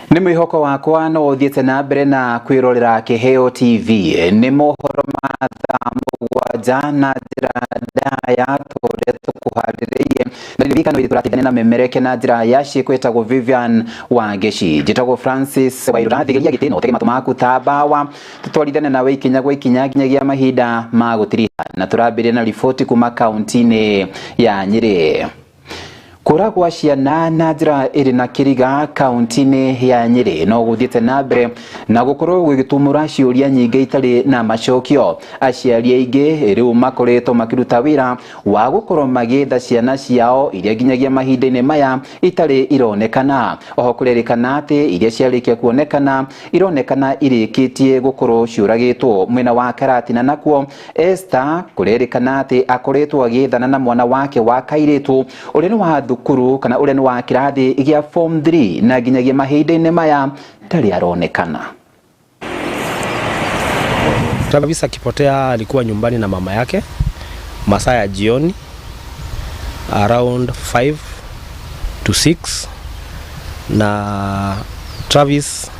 Ni mwihoko wakwa no uthiete na mbere na kwirorera Kiheo TV ni mohoro mathaa mugwanja na njira ndaya turia tukuhariririe na ririkano iri turatigane na memereke na njira ya cikwetagwo Vivian Wangeshi njitagwo Francis Wairura thigeria gitino tege matu maku tabawa tutwarithane nawe ikinya gwa ikinya nginyagia mahinda ma gutiriha na turambire na riboti kuma kaunti-ini ya Nyeri. Kuragwa ciana na njira iri na kiriga kaunti-ini ya Nyeri no guthiete na mbere na gukorwo gugitumura ciuria nyingi itari na macokio. Aciari aingi riu makoretwo makiruta wira wa gukorwo magitha ciana ciao iria nginyagia mahinda-ini maya itari ironekana. Oho kurerikana ati iria ciarikia kuonekana ironekana irikitie gukorwo ciuragitwo mwena wa Karatina, nakuo Esther kurerikana ati akoretwo agithana na mwana wake wa kairitu uria ni wa thukuru kana uria ni wa kirathi gia form 3 na nginyagia mahinda-ini maya tari aronekana. Travis akipotea alikuwa nyumbani na mama yake masaa ya jioni around 5 to 6, na Travis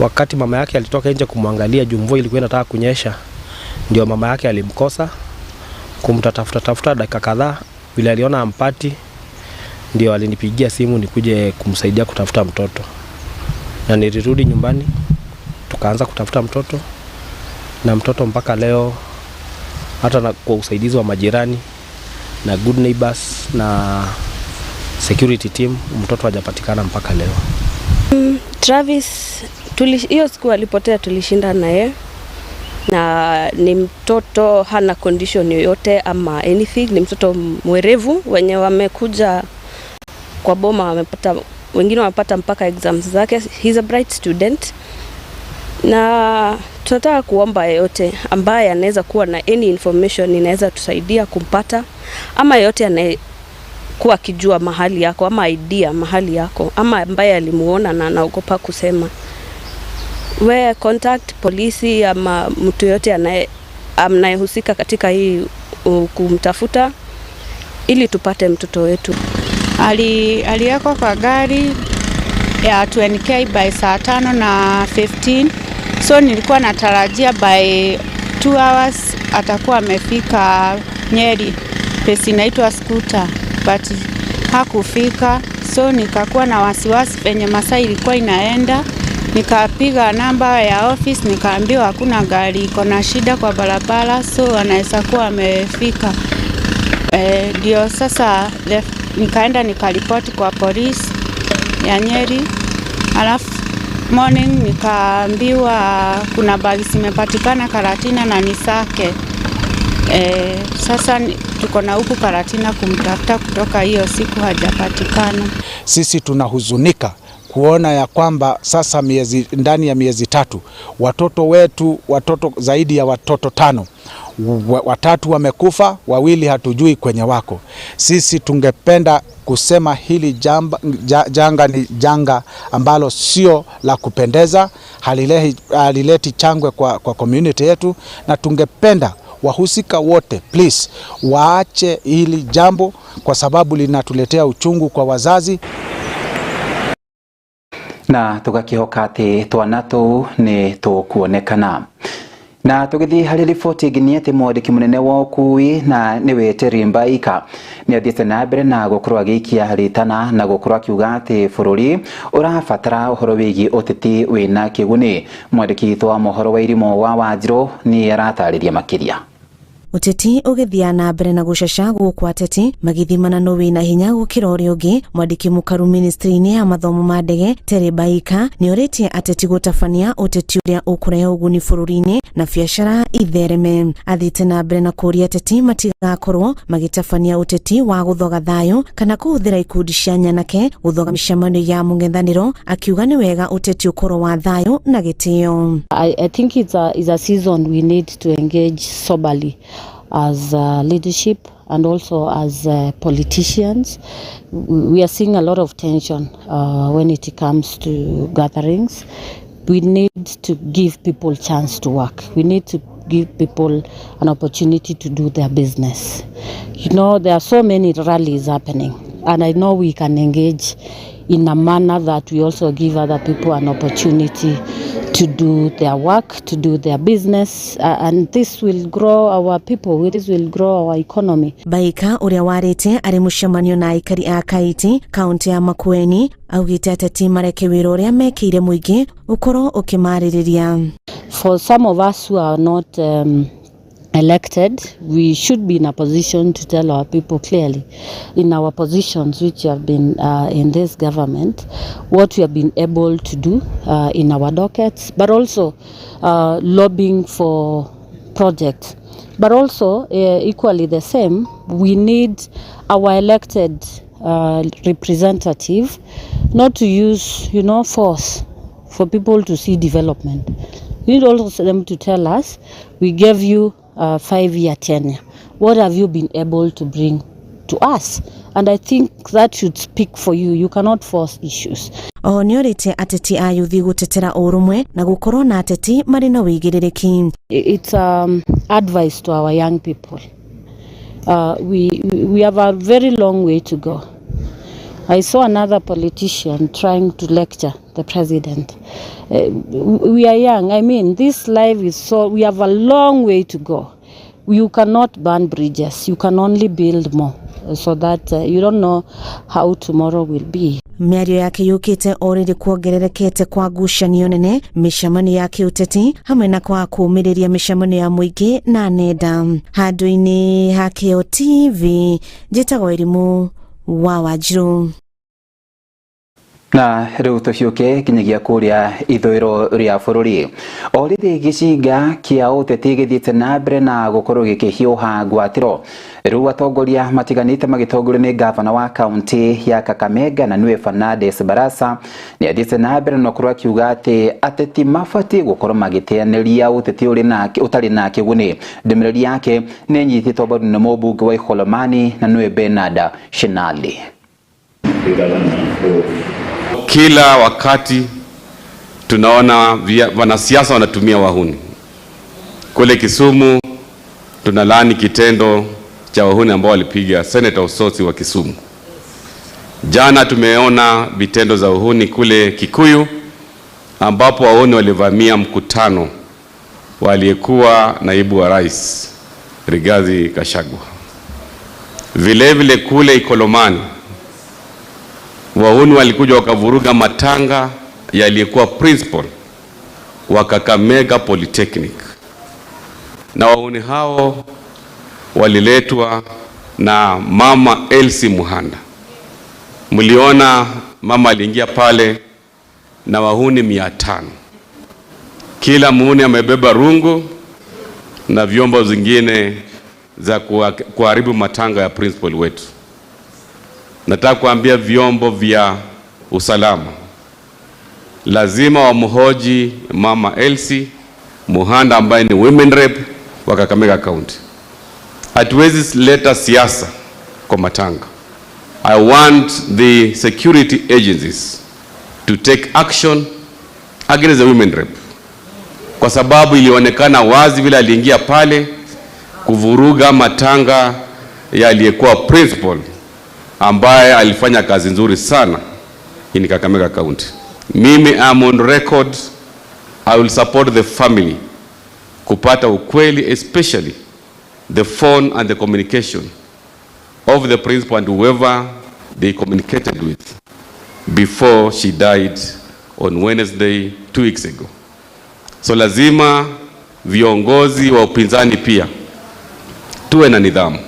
wakati mama yake alitoka nje kumwangalia mvua ilikuwa inataka kunyesha, ndio mama yake alimkosa, kumtafuta dakika kadhaa, bila aliona ampati ndio alinipigia simu nikuje kumsaidia kutafuta mtoto, na nilirudi nyumbani tukaanza kutafuta mtoto, na mtoto mpaka leo hata na kwa usaidizi wa majirani na good neighbors na security team mtoto hajapatikana mpaka leo. Travis hiyo siku alipotea tulishinda naye, na ni mtoto hana condition yoyote ama anything, ni mtoto mwerevu. Wenye wamekuja kwa boma wengine wamepata mpaka exams zake. He's a bright student, na tunataka kuomba yeyote ambaye anaweza kuwa na any information inaweza tusaidia kumpata, ama yeyote anayekuwa akijua mahali yako ama idea mahali yako, ama ambaye alimuona na anaogopa kusema, we contact polisi ama mtu yote anayehusika katika hii kumtafuta ili tupate mtoto wetu. Aliyeko kwa gari ya 20k by saa 5:15, so nilikuwa natarajia by 2 hours atakuwa amefika Nyeri, pesi inaitwa Scooter, but hakufika. So nikakuwa na wasiwasi penye masaa ilikuwa inaenda, nikapiga namba ya office nikaambiwa hakuna gari iko na shida kwa barabara, so anaweza kuwa amefika. Ndio sasa nikaenda nikaripoti kwa polisi ya Nyeri, alafu morning nikaambiwa kuna bagi zimepatikana Karatina na nisake. Sasa tuko na huku Karatina kumtafuta kutoka hiyo siku hajapatikana. Sisi tunahuzunika kuona ya kwamba sasa ndani ya miezi 3 watoto zaidi ya watoto 5, 3 wamekufa, 2 hatujui kwenye wako. Sisi tungependa kusema hili janga ni janga ambalo sio la kupendeza, halileti changwe kwa community yetu, na tungependa wahusika wote please waache hili jambo kwa sababu linatuletea uchungu kwa wazazi. Na tugakihoka ati twana tuu ni tukuonekana. Na tugithi hari riboti ingini ati mwandiki munene wa ukui na niwe Terry Mbaika ni athiete na mbere na gukorwo agiikia ritana na gukorwo akiuga ati bururi urabatara uhoro wigi uteti wina kiguni. Mwandiki wa mohoro wa irimo wa Wanjiru ni aratariria makiria. Uteti ugithia na mbere na gucaca gukwa ateti magithimana no wina hinya gukira uria ungi. Mwandiki mukaru ministry-ini ya mathomo ma ndege Terry Mbaika ni uritie ateti gutabania uteti uria ukurehe uguni bururi-ini na biacara ithereme. Athiite na mbere na kuria ateti matigakorwo magitabania uteti wa guthoga thayu kana kuhuthira ikundi cia nyanake guthoga micemano ya mung'ethaniro, akiuga ni wega uteti ukorwo wa thayu na gitio. I think it's a season we need to engage soberly as leadership and also as politicians. We are seeing a lot of tension when it comes to gatherings. We need to give people chance to work. We need to give people an opportunity to do their business. You know, there are so many rallies happening, and I know we can engage in a manner that we also give other people an opportunity to do their work, to do their business, and this will grow our people, this will grow our economy. Baika uria warite ari mucemanio na aikari a Kaiti, kaunti ya Makueni, augite ateti mareke wira uria mekire muingi ukoro ukimaririria. For some of us who are not elected, we should be in a position to tell our people clearly in our positions which have been in this government what we have been able to do in our dockets, but also lobbying for projects. But also equally the same, we need our elected representative not to use force for people to see development. We need also them to tell us, we gave you 5-year tenure. What have you been able to bring to us? And I think that should speak for you. You cannot force issues. Onyorite ateti ayuthi gutetera urumwe na gukorwo na ateti mari na wigiririki. It's advice to our young people. We have a very long way to go. I saw another politician trying to lecture the president. We are young. I mean, this life is so, we have a long way to go. You cannot burn bridges. You can only build more, so that you don't know how tomorrow will be. Miario yake yukite oriri kuongererekete kwa ngucanio nene micemani ya kiuteti hamwe na kwa kumiriria micemani ya muingi na nenda. Handu-ini ha Keo TV njitagwo Irimu wa Wanjiru. Na riu tuciuke kinyagia kuria ithwiro ria bururi orithi giciga kia uteti githiite na mbere na gukorwo gikihiuha ngwatiro. Riu atongoria matiganite magitongorio ni gavana wa kaunti ya Kakamega na niwe Fernandes Barasa ni athiite na mbere na kurwa kiuga ati ateti mafati gukorwo magiteaneria uteti utari na kiguni. Ndemereri yake ni nyithitwo bado na mubunge wa Ikholomani na niwe Bernard Shinali. Kila wakati tunaona wanasiasa wanatumia wahuni. Kule Kisumu tunalaani kitendo cha wahuni ambao walipiga Senator Osotsi wa Kisumu. Jana tumeona vitendo za wahuni kule Kikuyu ambapo wahuni walivamia mkutano waliyekuwa naibu wa rais Rigathi Gachagua. Vile vile kule Ikholomani wahuni walikuja wakavuruga matanga yaliyekuwa principal wa Kakamega Polytechnic. Na wahuni hao waliletwa na mama Elsie Muhanda. Mliona mama aliingia pale na wahuni 500. Kila muhuni amebeba rungu na vyombo zingine za kuharibu matanga ya principal wetu. Nataka kuambia vyombo vya usalama lazima wamhoji mama Elsie Muhanda ambaye ni women rep wa Kakamega County. Hatuwezi leta siasa kwa matanga. I want the security agencies to take action against the women rep, kwa sababu ilionekana wazi vile aliingia pale kuvuruga matanga ya aliyekuwa principal ambaye alifanya kazi nzuri sana in Kakamega County. Mimi am on record, I will support the family kupata ukweli, especially the phone and the communication of the principal and whoever they communicated with before she died on Wednesday 2 weeks ago. So lazima viongozi wa upinzani pia tuwe na nidhamu.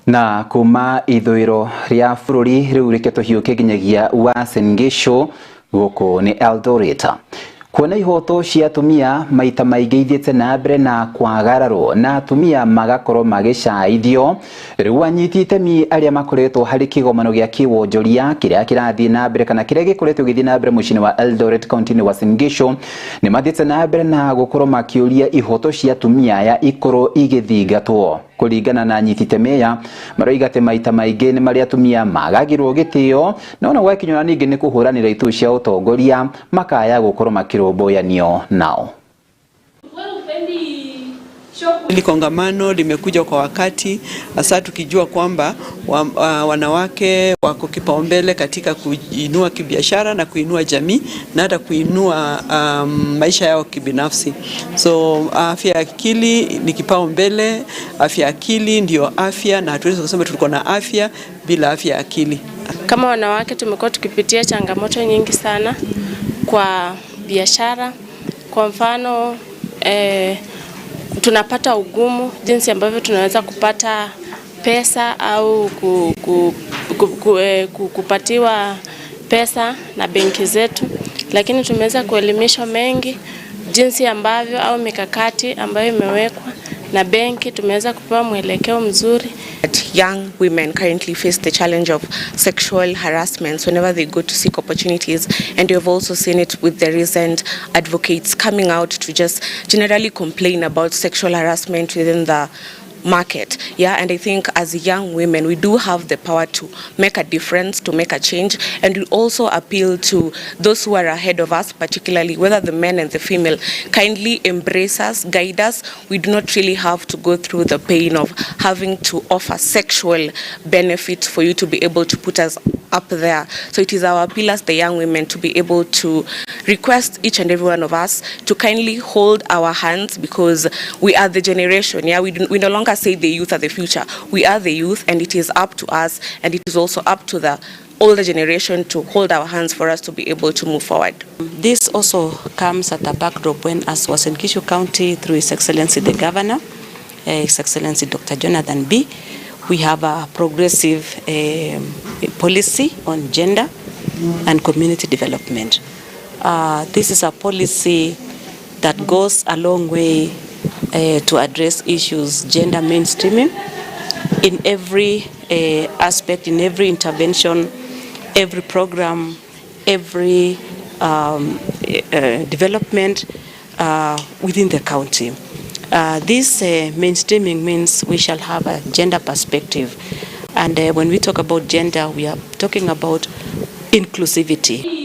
Na kuma ithwiro ria bururi riu reke tuhiuke ginyagia Uasin Gishu guku ni Eldoret. Kuona ihoto cia atumia maita maingi ithiete na mbere na kwagararo na atumia magakorwo magicaithio. Riu anyiti itemi aria makoretwo hari kigomano gia kiwonjoria kiria kirathie na mbere kana kiria gikoretwo githie na mbere mucini wa Eldoret County ni Uasin Gishu ni mathiete na mbere na gukorwo makiuria ihoto cia atumia ya ikorwo igithingatwo. Kuringana na anyiti itemi maroiga ati maita maingi ni maria atumia magagirwo gitio na gwakinywa ningi ni kuhuranira itu cia utongoria makaya gukorwo makiromboyanio nao. Hili kongamano limekuja kwa wakati, hasa tukijua kwamba wanawake wako kipaumbele katika kuinua kibiashara na kuinua jamii na hata kuinua maisha yao kibinafsi. So afya ya akili ni kipaumbele, afya ya akili ndio afya, na hatuwezi kusema tulikuwa na afya bila afya ya akili. Kama wanawake tumekuwa tukipitia changamoto nyingi sana kwa biashara. Kwa mfano tunapata ugumu jinsi ambavyo tunaweza kupata pesa au kupatiwa pesa na benki zetu, lakini tumeweza kuelimishwa mengi jinsi ambavyo au mikakati ambayo imewekwa na benki, tumeweza kupewa mwelekeo mzuri. Young women currently face the challenge of sexual harassment whenever they go to seek opportunities, and you've also seen it with the recent advocates coming out to just generally complain about sexual harassment within the market. And I think as young women we do have the power to make a difference, to make a change, and we also appeal to those who are ahead of us, particularly whether the men and the female, kindly embrace us, guide us. We do not really have to go through the pain of having to offer sexual benefits for you to be able to put us up there. So it is our appeal as the young women to be able to request each and every one of us to kindly hold our hands, because we are the generation. We no longer say the youth are the future. We are the youth, and it is up to us, and it is also up to the older generation to hold our hands for us to be able to move forward. This also comes at a backdrop when, as Uasin Gishu County, through His Excellency the Governor, His Excellency Dr. Jonathan B., we have a progressive policy on gender and community development. This is a policy that goes a long way to address issues gender mainstreaming in every aspect, in every intervention, every program, every development within the county. This mainstreaming means we shall have a gender perspective, and when we talk about gender, we are talking about inclusivity.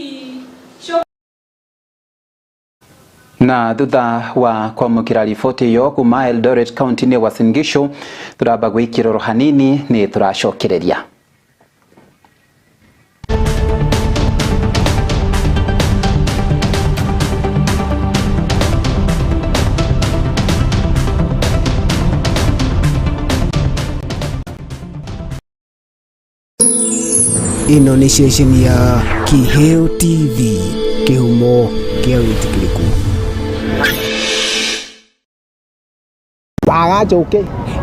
Na thutha wa kwamukira riboti yo kuma Eldoret County ni Uasin Gishu, turamba gwikiroro hanini ni turacokereria. Ino ni station ya Kiheo TV, kihumo kia witikiriku.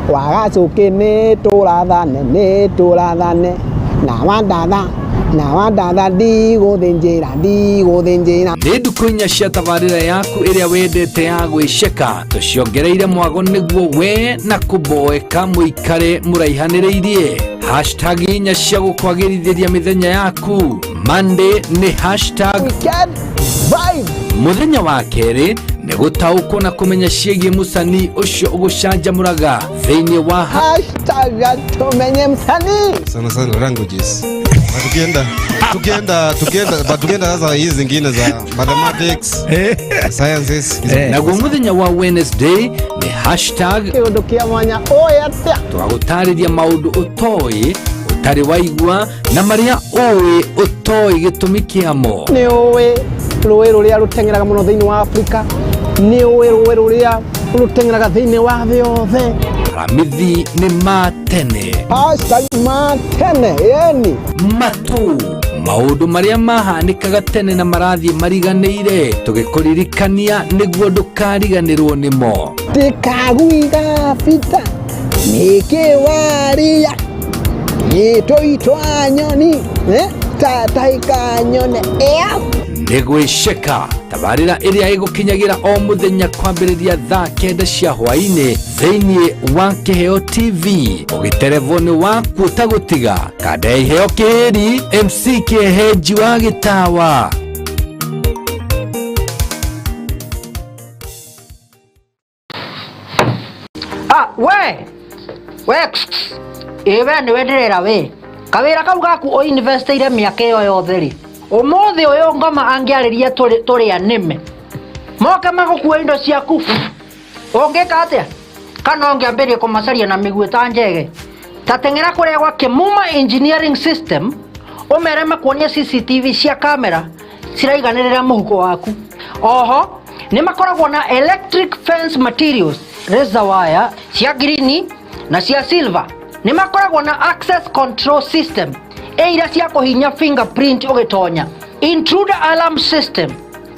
Wagacoke nĩ tũrathane na wandatha ndigũthĩnjĩra. Nĩ ndukũ inya cia tabarĩra yaku ĩrĩa wendete ya gwĩceka, tũciongereire mwago nĩguo we na kũmboeka mũikare mũraihanĩrĩirie. Hashtag inya cia gũkwagĩrithĩria mĩthenya yaku. Monday nĩ hashtag vibe. Mũthenya wa kerĩ nĩ gũtaũkwo na kũmenya ciĩgiĩ mũcani ũcio ũgũcanjamũraga thĩinĩ wa hashtag tumenye msanii. Sana languages. Tukienda sasa hizi zingine za mathematics, sciences. Naguo mũthenya wa Wednesday nĩ hashtag kĩũndũ kĩa mwanya oyatia. Twagũtarĩria maũndũ ũtoĩ, ũtarĩ waigua, na marĩa ũĩ ũtoĩ gĩtũmi kĩamo. Nĩ ũĩ rũĩ rũrĩa rũteng'eraga mũno thĩinĩ wa Afrika, nĩ ũĩ rũĩ rũrĩa rũteng'eraga thĩinĩ wa thĩ yothe. Ramithi nĩ matene. Hashtag matene, yani matu. Maũndũ marĩa mahanĩkaga tene na marathiĩ mariganĩire, tũgĩkũririkania nĩguo ndũkariganĩrwo nĩmo. Ndĩkagwiga bita nĩkĩ waria gĩtũitwa nyoni tataika nyone nĩ gwĩceka, tabarĩra ĩrĩa ĩgũkinyagĩra o mũthenya kwambĩrĩria thaa 9 cia hwaĩ-inĩ thĩinĩ wa Kiheo TV. Ũgĩterevoni waku ũtagũtiga kanda ya Iheo Kĩhĩri, MC Kĩheji wa Gĩtawa. Ewe nĩ wenderera we kawĩra kau gaku o investiire mĩaka ĩyo yothe rĩ, ũmũthĩ ũyũ ngoma angĩarĩria tũrĩ anĩme moke magũkua indo ciaku, ũngĩka atĩa? kana ongeambirie kumacaria na miguu ta njege ta tengera kuria gwa Kimuma Engineering System umere makuonia CCTV cia kamera ciraiganirira muhuko waku. Oho ni makoragwo na electric fence materials razor wire cia green na cia silver. Ni makoragwo na access control system iria cia kuhinya fingerprint ugitonya, intruder alarm system,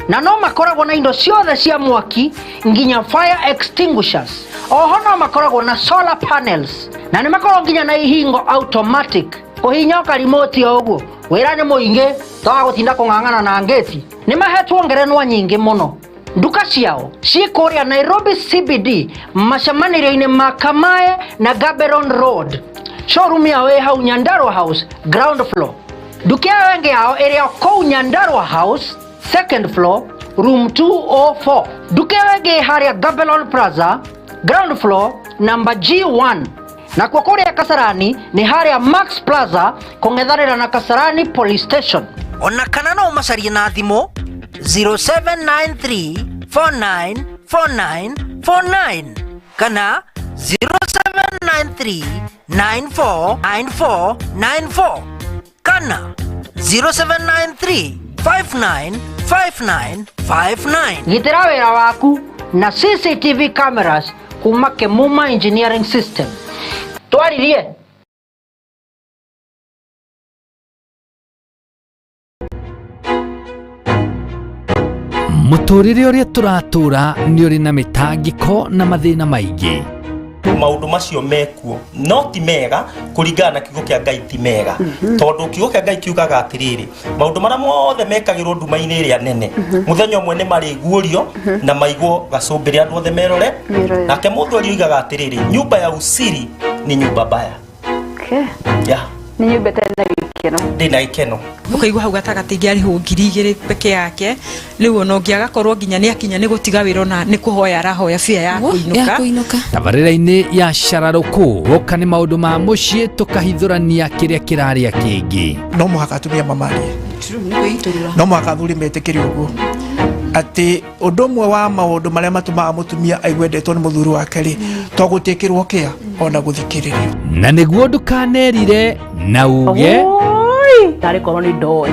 na no makoragwo na indo ciothe cia mwaki nginya fire extinguishers. Oho no makoragwo na solar panels na ni makoragwo nginya na ihingo automatic kuhinya ka remote oguo wira ni muingi tawa gutinda kung'ang'ana na ngeti. Ni mahetwo ngerenwa nyingi muno. Nduka ciao cikuria Nairobi CBD macamanĩrio-inĩ ma Kamae na Gaborone Road. Showroom yao ĩ hau Nyandarua House ground floor. Nduka yao ĩngĩ yao ĩrĩ kũu Nyandarua House second floor room 204. Nduka yao ĩngĩ harĩa Gaborone Plaza ground floor number G1. Na kwa kũrĩa Kasarani ni harĩa Max Plaza kũng'ethanĩra na Kasarani Police Station. Ona kana no macarie na thimũ 0793494949 kana 0793949494 kana 0793595959. Gitĩra wĩra waku na CCTV cameras kuma Kimuma Engineering System. Twaririe muturire uria turatura ni uri na mitangiko na mathina maingi. Maundu macio mekuo no ti mega kuringana na kiugo kia Ngai ti mega tondu kiugo kia Ngai kiugaga atiriri maundu maria mothe mekagirwo nduma-ini iria nene muthenya umwe ni mariguorio na maigwo gacumbiri andu othe merore nake mundu ariugaga atiriri nyumba ya usiri ni nyumba baya. Ni nyumba tena gikeno ndina gikeno ukaigwa hau gatagati ngiari hu 2,000 peke yake riu no ngiagakorwo nginya ni akinya ni gutiga wira na ni kuhoya arahoya fia ya kuinuka tabarira-ini ya Shararuku oka ni maundu ma mucii tukahithurania kiria kiraria kingi no muhaka tumia mamarie no muhaka thuri metekeri uguo ati undu wa maundu maria matumaga mutumia aigwendetwo ni muthuri wake ri to gutikirwo kia ona guthikiririo na niguo ndukanerire na uge tari koroni doi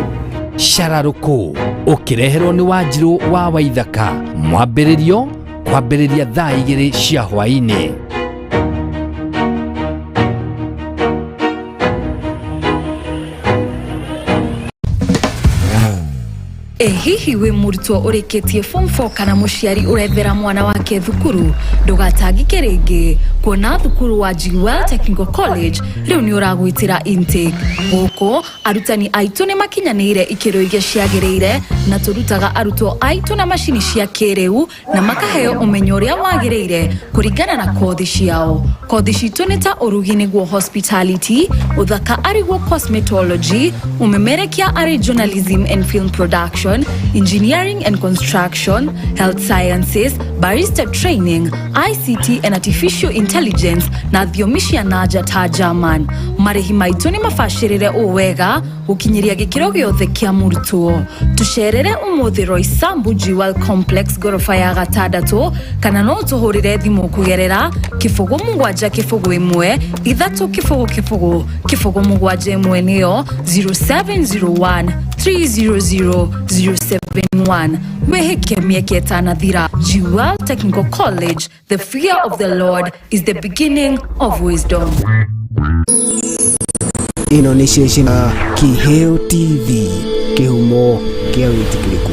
Shararuku ukireherwo ni Wanjiru wa Waithaka mwambiririo kwambiriria thaa 2 cia hwaini. Hihi we murutwo urikitie form 4 kana muciari urethera mwana wake thukuru ndugatangike ringi kuona thukuru wa Jewel Technical College riu ni uragwitira intake guko arutani aitu ni makinyanire ikiro iria ciagirire na turutaga arutwo aitu na mashini cia kiriu na makaheo umenyo uria wagirire kuringana na kothi ciao. Kothi citu ni ta urugi niguo hospitality, uthaka ariguo cosmetology, umemerekia ari journalism and film production, engineering and construction, health sciences, barista training, ICT and artificial intelligence na thiomisha naja ta German. Marihi maitu ni mafashirire uwega ukinyiria gikiro giothe kia murutwo. Tusherere umuthi Roysambu Jewel Complex gorofa ya gatandatu kana no tuhurire thimu kugerera kifugo mugwanja kifugo imwe ithatu kifugo mugwanja imwe niyo 0701 300 071. Weheke mieke tanathira. Jewel Technical College, the fear of the Lord is the beginning of wisdom. Ino ni sheshina Kiheo TV, kihumo kia witikiriku.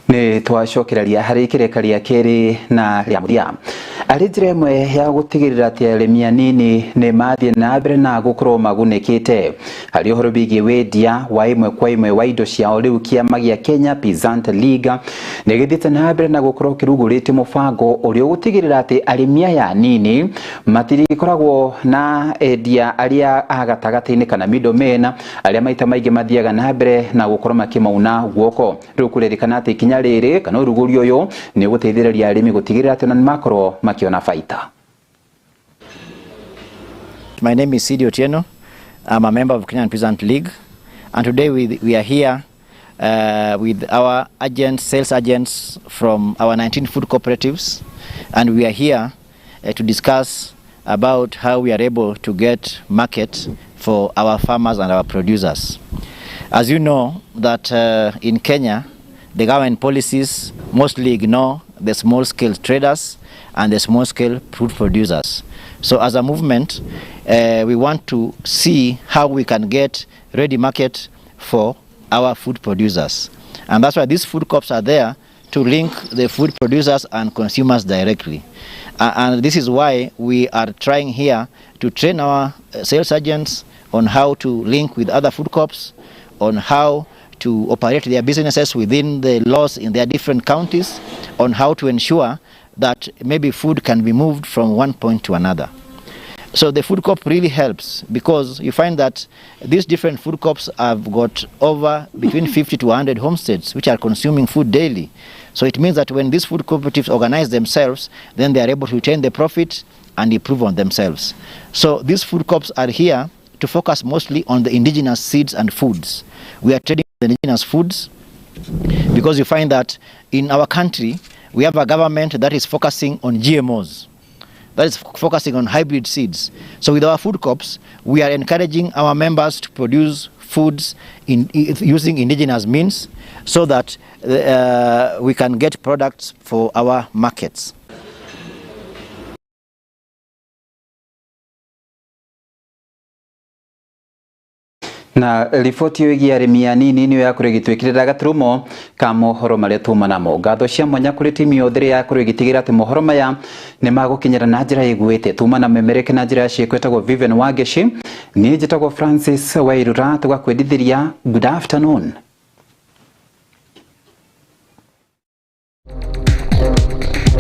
Ni twacokereria hari kirekania keri na ria muthia. arĩ njĩra ĩmwe ya gũtigĩrĩra atĩ arĩmi anini nĩ mathiĩ na mbere na gũkorwo magunĩkĩte harĩ ũhoro wĩgiĩ wendia wa ĩmwe kwa ĩmwe wa indo ciao. Rĩu kĩama gĩa Kenya Peasant League nĩ gĩthiĩte na mbere na gũkorwo kĩrugũrĩte mũbango ũrĩa ũgũtigĩrĩra atĩ arĩmi aya anini matirĩkoragwo na endia arĩa a gatagatĩ-inĩ kana middlemen arĩa maita maingĩ mathiaga na mbere na gũkorwo makĩmauna guoko. Rĩu kũrerĩkana atĩ ikinya rĩrĩ kana ũrugũri ũyũ nĩ ũgũteithĩrĩria arĩmi gũtigĩrĩra atĩ ona nĩ makorwo makiona baita. My name is Sidi Otieno. I'm a member of Kenyan Peasant League, and today we are here with our agents, sales agents from our 19 food cooperatives, and we are here to discuss about how we are able to get market for our farmers and our producers. As you know that in Kenya, the government policies mostly ignore the small-scale traders and the small-scale food producers. So as a movement, we want to see how we can get ready market for our food producers. And that's why these food co-ops are there to link the food producers and consumers directly. And this is why we are trying here to train our sales agents on how to link with other food co-ops, on how to operate their businesses within the laws in their different counties, on how to ensure that maybe food can be moved from one point to another. So the food co-op really helps, because you find that these different food co-ops have got over between 50 to 100 homesteads which are consuming food daily. So it means that when these food cooperatives organize themselves, then they are able to retain the profit and improve on themselves. So these food co-ops are here to focus mostly on the indigenous seeds and foods. We are trading the indigenous foods because you find that in our country we have a government that is focusing on GMOs, that is focusing on hybrid seeds. So with our food co-ops, we are encouraging our members to produce foods using indigenous means so that we can get products for our markets. Na riboti ĩgiĩ arĩmi anini nĩ yakorwo ĩgĩtwĩkĩrĩra gaturumo ka mohoro marĩa tuma namo. Ngatho cia mwanya kũrĩ timu yothe ĩrĩa yakorwo ĩgĩtigĩra atĩ mohoro maya nĩ magũkinyĩra na njĩra ĩgwĩte. Tuma na memereke na njĩra ciĩko ĩtagwo Vivian Wangeci, niĩ njĩtagwo Francis Wairura, tũgakwendithĩria good afternoon.